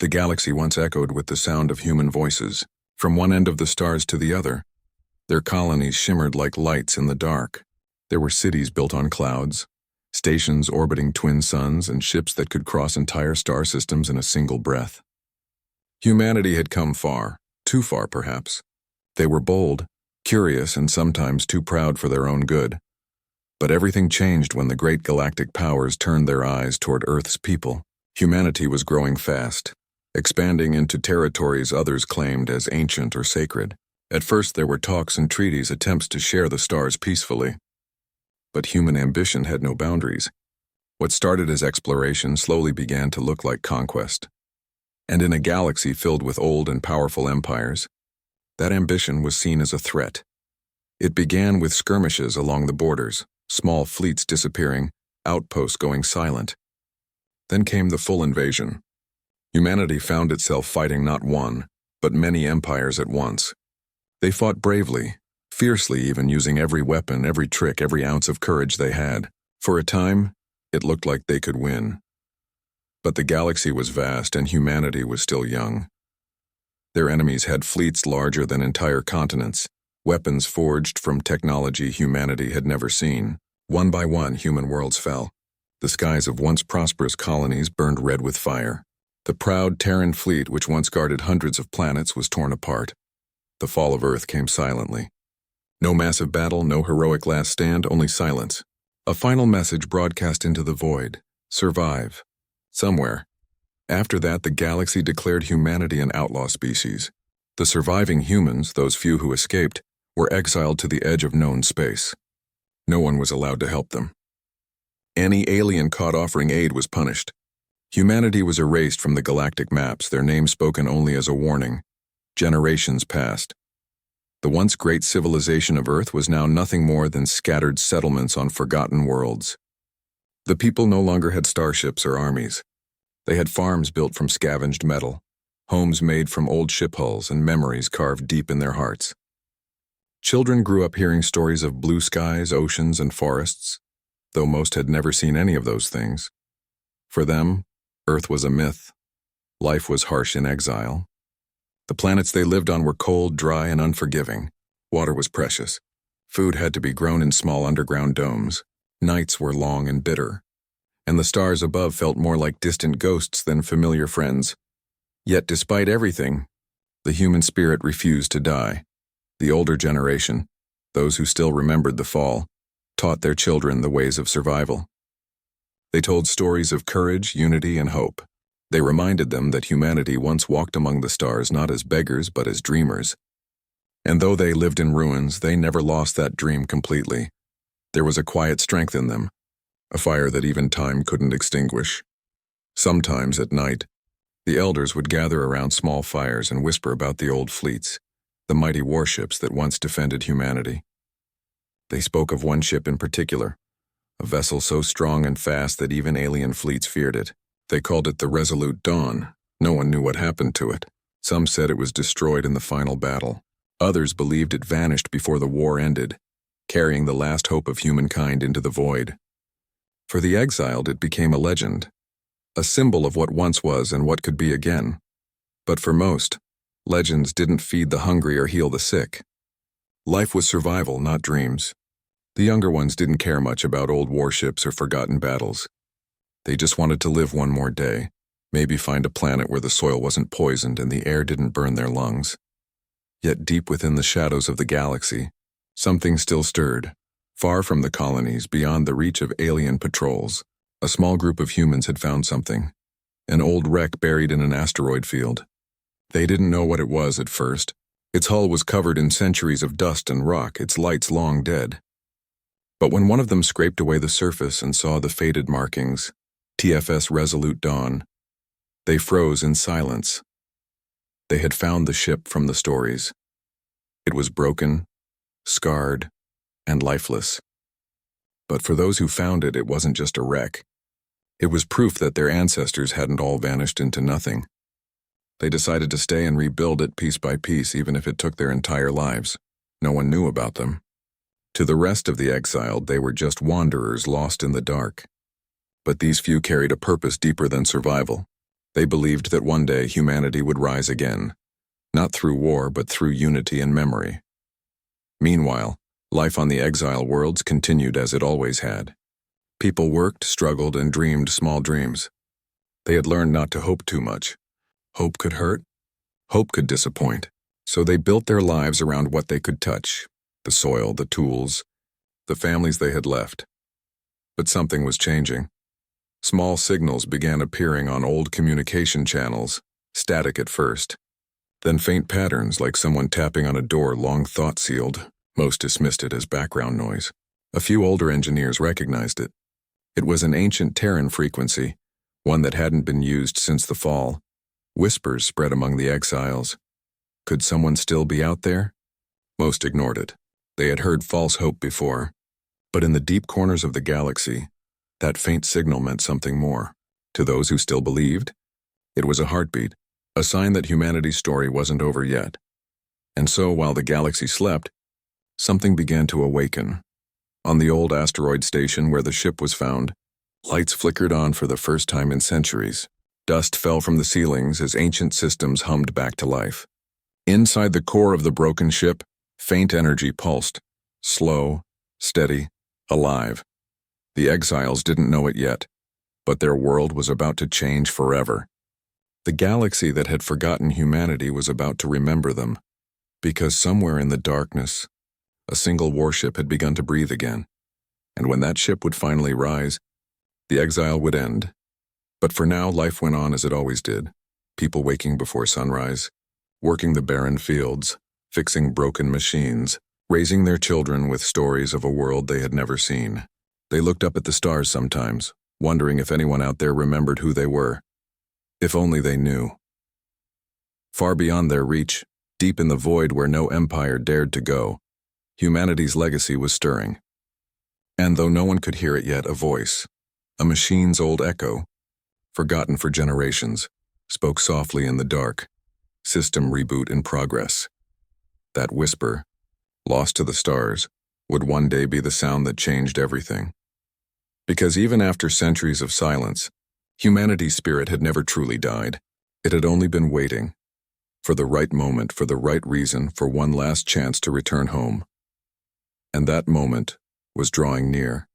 The galaxy once echoed with the sound of human voices, from one end of the stars to the other. Their colonies shimmered like lights in the dark. There were cities built on clouds, stations orbiting twin suns, and ships that could cross entire star systems in a single breath. Humanity had come far, too far perhaps. They were bold, curious, and sometimes too proud for their own good. But everything changed when the great galactic powers turned their eyes toward Earth's people. Humanity was growing fast, expanding into territories others claimed as ancient or sacred. At first there were talks and treaties, attempts to share the stars peacefully. But human ambition had no boundaries. What started as exploration slowly began to look like conquest. And in a galaxy filled with old and powerful empires, that ambition was seen as a threat. It began with skirmishes along the borders, small fleets disappearing, outposts going silent. Then came the full invasion. Humanity found itself fighting not one, but many empires at once. They fought bravely, fiercely, even using every weapon, every trick, every ounce of courage they had. For a time, it looked like they could win. But the galaxy was vast and humanity was still young. Their enemies had fleets larger than entire continents, weapons forged from technology humanity had never seen. One by one, human worlds fell. The skies of once prosperous colonies burned red with fire. The proud Terran fleet, which once guarded hundreds of planets, was torn apart. The fall of Earth came silently. No massive battle, no heroic last stand, only silence. A final message broadcast into the void: survive. Somewhere. After that, the galaxy declared humanity an outlaw species. The surviving humans, those few who escaped, were exiled to the edge of known space. No one was allowed to help them. Any alien caught offering aid was punished. Humanity was erased from the galactic maps, their names spoken only as a warning. Generations passed. The once great civilization of Earth was now nothing more than scattered settlements on forgotten worlds. The people no longer had starships or armies. They had farms built from scavenged metal, homes made from old ship hulls, and memories carved deep in their hearts. Children grew up hearing stories of blue skies, oceans, and forests, though most had never seen any of those things. For them, Earth was a myth. Life was harsh in exile. The planets they lived on were cold, dry, and unforgiving. Water was precious. Food had to be grown in small underground domes. Nights were long and bitter, and the stars above felt more like distant ghosts than familiar friends. Yet despite everything, the human spirit refused to die. The older generation, those who still remembered the fall, taught their children the ways of survival. They told stories of courage, unity, and hope. They reminded them that humanity once walked among the stars not as beggars but as dreamers. And though they lived in ruins, they never lost that dream completely. There was a quiet strength in them, a fire that even time couldn't extinguish. Sometimes at night, the elders would gather around small fires and whisper about the old fleets, the mighty warships that once defended humanity. They spoke of one ship in particular, a vessel so strong and fast that even alien fleets feared it. They called it the Resolute Dawn. No one knew what happened to it. Some said it was destroyed in the final battle. Others believed it vanished before the war ended, carrying the last hope of humankind into the void. For the exiled, it became a legend, a symbol of what once was and what could be again. But for most, legends didn't feed the hungry or heal the sick. Life was survival, not dreams. The younger ones didn't care much about old warships or forgotten battles. They just wanted to live one more day, maybe find a planet where the soil wasn't poisoned and the air didn't burn their lungs. Yet deep within the shadows of the galaxy, something still stirred. Far from the colonies, beyond the reach of alien patrols, a small group of humans had found something, an old wreck buried in an asteroid field. They didn't know what it was at first. Its hull was covered in centuries of dust and rock, its lights long dead. But when one of them scraped away the surface and saw the faded markings, TFS Resolute Dawn, they froze in silence. They had found the ship from the stories. It was broken, scarred, and lifeless. But for those who found it, it wasn't just a wreck. It was proof that their ancestors hadn't all vanished into nothing. They decided to stay and rebuild it piece by piece, even if it took their entire lives. No one knew about them. To the rest of the exiled, they were just wanderers lost in the dark. But these few carried a purpose deeper than survival. They believed that one day humanity would rise again, not through war but through unity and memory. Meanwhile, life on the Exile worlds continued as it always had. People worked, struggled, and dreamed small dreams. They had learned not to hope too much. Hope could hurt. Hope could disappoint. So they built their lives around what they could touch: the soil, the tools, the families they had left. But something was changing. Small signals began appearing on old communication channels, static at first. Then faint patterns like someone tapping on a door long thought sealed. Most dismissed it as background noise. A few older engineers recognized it. It was an ancient Terran frequency, one that hadn't been used since the fall. Whispers spread among the exiles. Could someone still be out there? Most ignored it. They had heard false hope before. But in the deep corners of the galaxy, that faint signal meant something more. To those who still believed, it was a heartbeat, a sign that humanity's story wasn't over yet. And so, while the galaxy slept, something began to awaken. On the old asteroid station where the ship was found, lights flickered on for the first time in centuries. Dust fell from the ceilings as ancient systems hummed back to life. Inside the core of the broken ship, faint energy pulsed, slow, steady, alive. The exiles didn't know it yet, but their world was about to change forever. The galaxy that had forgotten humanity was about to remember them, because somewhere in the darkness, a single warship had begun to breathe again. And when that ship would finally rise, the exile would end. But for now, life went on as it always did. People waking before sunrise, working the barren fields, fixing broken machines, raising their children with stories of a world they had never seen. They looked up at the stars sometimes, wondering if anyone out there remembered who they were. If only they knew. Far beyond their reach, deep in the void where no empire dared to go, humanity's legacy was stirring. And though no one could hear it yet, a voice, a machine's old echo, forgotten for generations, spoke softly in the dark. System reboot in progress. That whisper, lost to the stars, would one day be the sound that changed everything. Because even after centuries of silence, humanity's spirit had never truly died. It had only been waiting. For the right moment, for the right reason, for one last chance to return home. And that moment was drawing near.